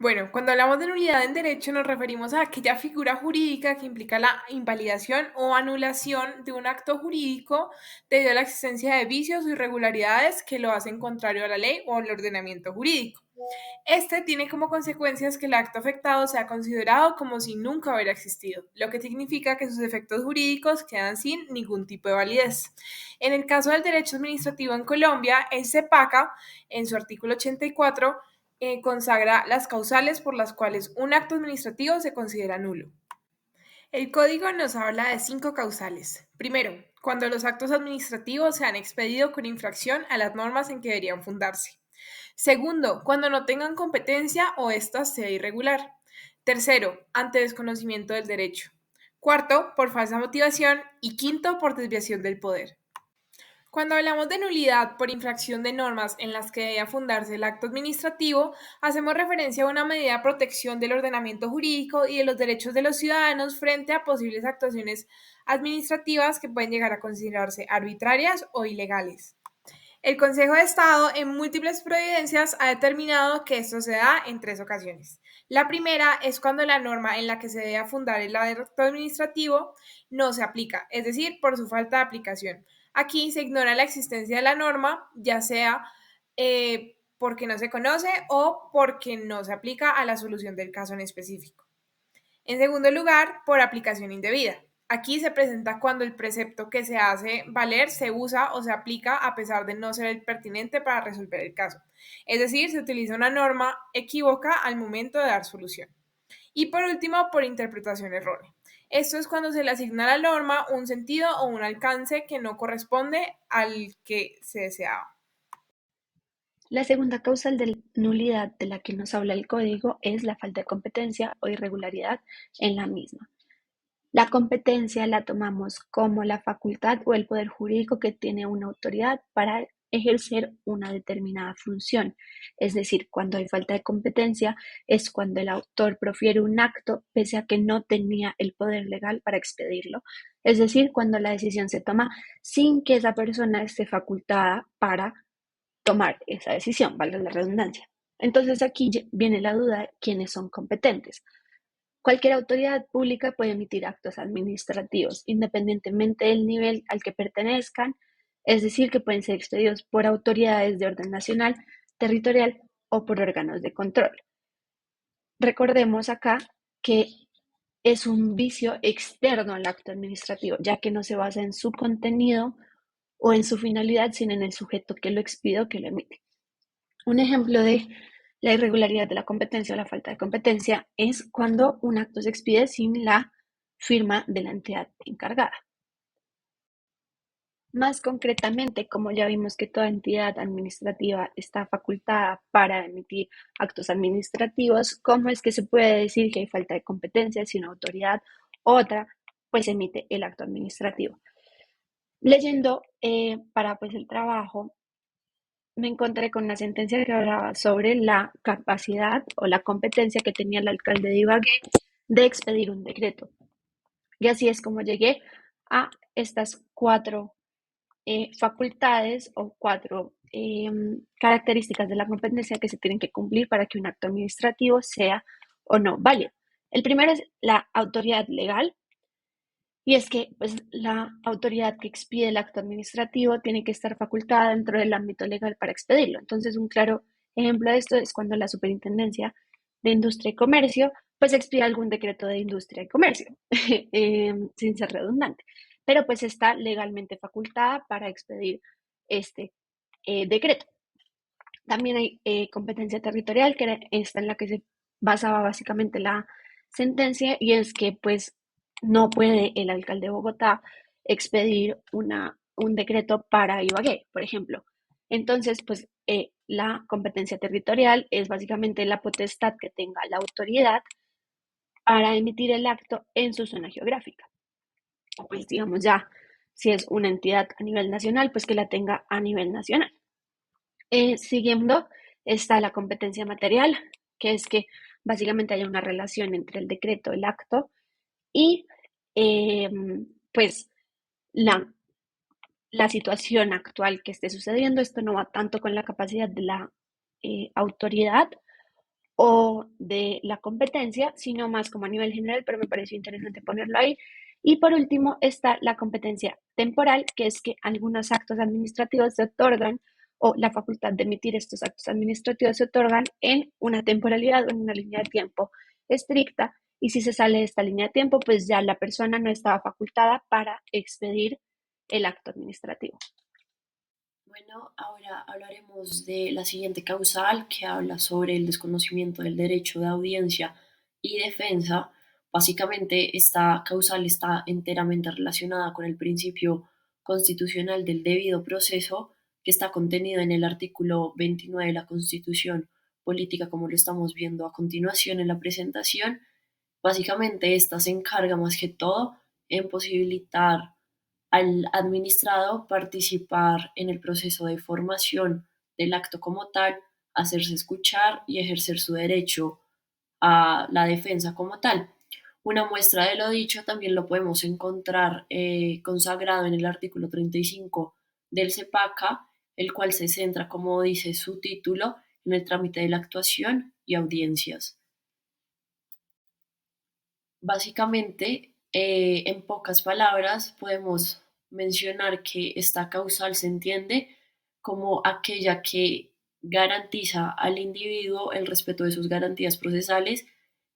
Bueno, cuando hablamos de nulidad en derecho nos referimos a aquella figura jurídica que implica la invalidación o anulación de un acto jurídico debido a la existencia de vicios o irregularidades que lo hacen contrario a la ley o al ordenamiento jurídico. Este tiene como consecuencias que el acto afectado sea considerado como si nunca hubiera existido, lo que significa que sus efectos jurídicos quedan sin ningún tipo de validez. En el caso del derecho administrativo en Colombia, el CEPACA, en su artículo 84, consagra las causales por las cuales un acto administrativo se considera nulo. El código nos habla de 5 causales. Primero, cuando los actos administrativos se han expedido con infracción a las normas en que deberían fundarse. Segundo, cuando no tengan competencia o ésta sea irregular. Tercero, ante desconocimiento del derecho. Cuarto, por falsa motivación. Y quinto, por desviación del poder. Cuando hablamos de nulidad por infracción de normas en las que debía fundarse el acto administrativo, hacemos referencia a una medida de protección del ordenamiento jurídico y de los derechos de los ciudadanos frente a posibles actuaciones administrativas que pueden llegar a considerarse arbitrarias o ilegales. El Consejo de Estado en múltiples providencias ha determinado que esto se da en 3 ocasiones. La primera es cuando la norma en la que se debe fundar el acto administrativo no se aplica, es decir, por su falta de aplicación. Aquí se ignora la existencia de la norma, ya sea porque no se conoce o porque no se aplica a la solución del caso en específico. En segundo lugar, por aplicación indebida. Aquí se presenta cuando el precepto que se hace valer se usa o se aplica a pesar de no ser el pertinente para resolver el caso. Es decir, se utiliza una norma equívoca al momento de dar solución. Y por último, por interpretación errónea. Esto es cuando se le asigna a la norma un sentido o un alcance que no corresponde al que se deseaba. La segunda causal de nulidad de la que nos habla el código es la falta de competencia o irregularidad en la misma. La competencia la tomamos como la facultad o el poder jurídico que tiene una autoridad para ejercer una determinada función. Es decir, cuando hay falta de competencia es cuando el autor profiere un acto pese a que no tenía el poder legal para expedirlo. Es decir, cuando la decisión se toma sin que esa persona esté facultada para tomar esa decisión, valga la redundancia. Entonces aquí viene la duda de quiénes son competentes. Cualquier autoridad pública puede emitir actos administrativos, independientemente del nivel al que pertenezcan, es decir, que pueden ser expedidos por autoridades de orden nacional, territorial o por órganos de control. Recordemos acá que es un vicio externo al acto administrativo, ya que no se basa en su contenido o en su finalidad, sino en el sujeto que lo expide o que lo emite. Un ejemplo de la irregularidad de la competencia o la falta de competencia es cuando un acto se expide sin la firma de la entidad encargada. Más concretamente, como ya vimos que toda entidad administrativa está facultada para emitir actos administrativos, ¿cómo es que se puede decir que hay falta de competencia si una autoridad u otra pues emite el acto administrativo? Leyendo para pues el trabajo me encontré con una sentencia que hablaba sobre la capacidad o la competencia que tenía el alcalde de Ibagué de expedir un decreto. Y así es como llegué a estas 4 facultades o 4 características de la competencia que se tienen que cumplir para que un acto administrativo sea o no válido. El primero es la autoridad legal, y es que pues, la autoridad que expide el acto administrativo tiene que estar facultada dentro del ámbito legal para expedirlo. Entonces, un claro ejemplo de esto es cuando la Superintendencia de Industria y Comercio pues expide algún decreto de industria y comercio, sin ser redundante, pero pues está legalmente facultada para expedir este decreto. También hay competencia territorial, que era esta en la que se basaba básicamente la sentencia, y es que pues no puede el alcalde de Bogotá expedir un decreto para Ibagué, por ejemplo. Entonces, pues la competencia territorial es básicamente la potestad que tenga la autoridad para emitir el acto en su zona geográfica. O pues digamos ya, si es una entidad a nivel nacional, pues que la tenga a nivel nacional. Siguiendo está la competencia material, que es que básicamente hay una relación entre el decreto, el acto y eh, pues la, la situación actual que esté sucediendo. Esto no va tanto con la capacidad de la autoridad o de la competencia, sino más como a nivel general, pero me pareció interesante ponerlo ahí. Y por último está la competencia temporal, que es que algunos actos administrativos se otorgan o la facultad de emitir estos actos administrativos se otorgan en una temporalidad o en una línea de tiempo estricta. Y si se sale de esta línea de tiempo, pues ya la persona no estaba facultada para expedir el acto administrativo. Bueno, ahora hablaremos de la siguiente causal que habla sobre el desconocimiento del derecho de audiencia y defensa. Básicamente, esta causal está enteramente relacionada con el principio constitucional del debido proceso que está contenido en el artículo 29 de la Constitución Política, como lo estamos viendo a continuación en la presentación. Básicamente, esta se encarga más que todo en posibilitar al administrado participar en el proceso de formación del acto como tal, hacerse escuchar y ejercer su derecho a la defensa como tal. Una muestra de lo dicho también lo podemos encontrar consagrado en el artículo 35 del CEPACA, el cual se centra, como dice su título, en el trámite de la actuación y audiencias. Básicamente, en pocas palabras, podemos mencionar que esta causal se entiende como aquella que garantiza al individuo el respeto de sus garantías procesales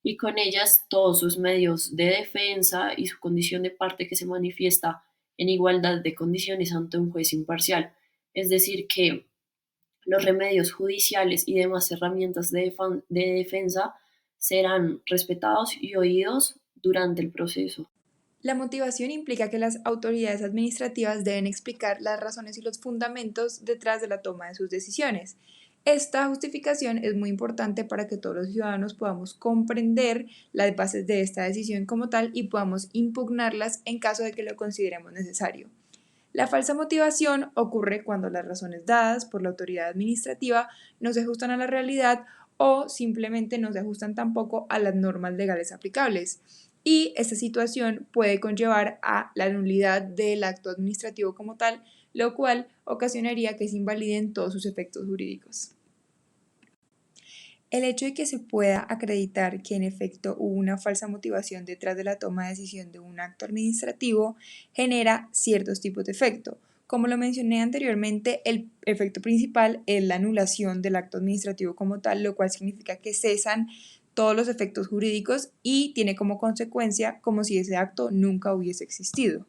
y con ellas todos sus medios de defensa y su condición de parte que se manifiesta en igualdad de condiciones ante un juez imparcial. Es decir, que los remedios judiciales y demás herramientas de defensa serán respetados y oídos durante el proceso. La motivación implica que las autoridades administrativas deben explicar las razones y los fundamentos detrás de la toma de sus decisiones. Esta justificación es muy importante para que todos los ciudadanos podamos comprender las bases de esta decisión como tal y podamos impugnarlas en caso de que lo consideremos necesario. La falsa motivación ocurre cuando las razones dadas por la autoridad administrativa no se ajustan a la realidad o simplemente no se ajustan tampoco a las normas legales aplicables. Y esta situación puede conllevar a la nulidad del acto administrativo como tal, lo cual ocasionaría que se invaliden todos sus efectos jurídicos. El hecho de que se pueda acreditar que en efecto hubo una falsa motivación detrás de la toma de decisión de un acto administrativo genera ciertos tipos de efecto. Como lo mencioné anteriormente, el efecto principal es la anulación del acto administrativo como tal, lo cual significa que cesan todos los efectos jurídicos y tiene como consecuencia como si ese acto nunca hubiese existido.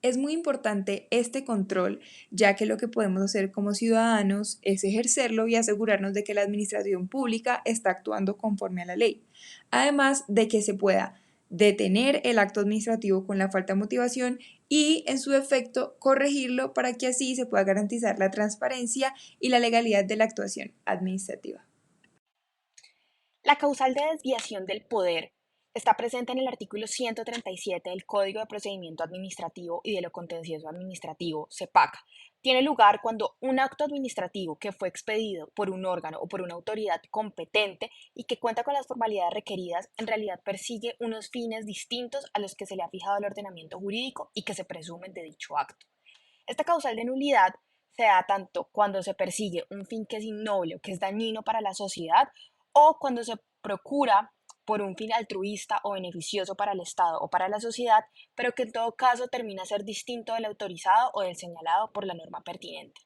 Es muy importante este control, ya que lo que podemos hacer como ciudadanos es ejercerlo y asegurarnos de que la administración pública está actuando conforme a la ley. Además de que se pueda detener el acto administrativo con la falta de motivación y, en su efecto, corregirlo para que así se pueda garantizar la transparencia y la legalidad de la actuación administrativa. La causal de desviación del poder está presente en el artículo 137 del Código de Procedimiento Administrativo y de lo Contencioso Administrativo, CEPAC. Tiene lugar cuando un acto administrativo que fue expedido por un órgano o por una autoridad competente y que cuenta con las formalidades requeridas, en realidad persigue unos fines distintos a los que se le ha fijado el ordenamiento jurídico y que se presumen de dicho acto. Esta causal de nulidad se da tanto cuando se persigue un fin que es innoble o que es dañino para la sociedad o cuando se procura por un fin altruista o beneficioso para el Estado o para la sociedad, pero que en todo caso termina a ser distinto del autorizado o del señalado por la norma pertinente.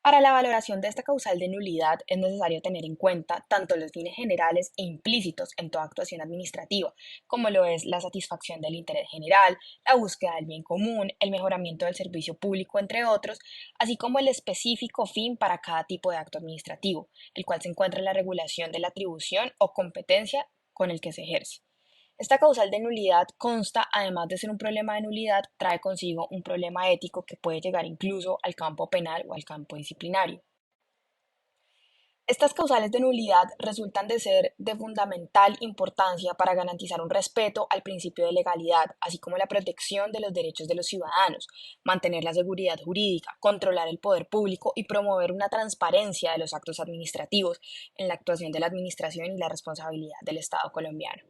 Para la valoración de esta causal de nulidad es necesario tener en cuenta tanto los fines generales e implícitos en toda actuación administrativa, como lo es la satisfacción del interés general, la búsqueda del bien común, el mejoramiento del servicio público, entre otros, así como el específico fin para cada tipo de acto administrativo, el cual se encuentra en la regulación de la atribución o competencia con el que se ejerce. Esta causal de nulidad consta, además de ser un problema de nulidad, trae consigo un problema ético que puede llegar incluso al campo penal o al campo disciplinario. Estas causales de nulidad resultan de ser de fundamental importancia para garantizar un respeto al principio de legalidad, así como la protección de los derechos de los ciudadanos, mantener la seguridad jurídica, controlar el poder público y promover una transparencia de los actos administrativos en la actuación de la administración y la responsabilidad del Estado colombiano.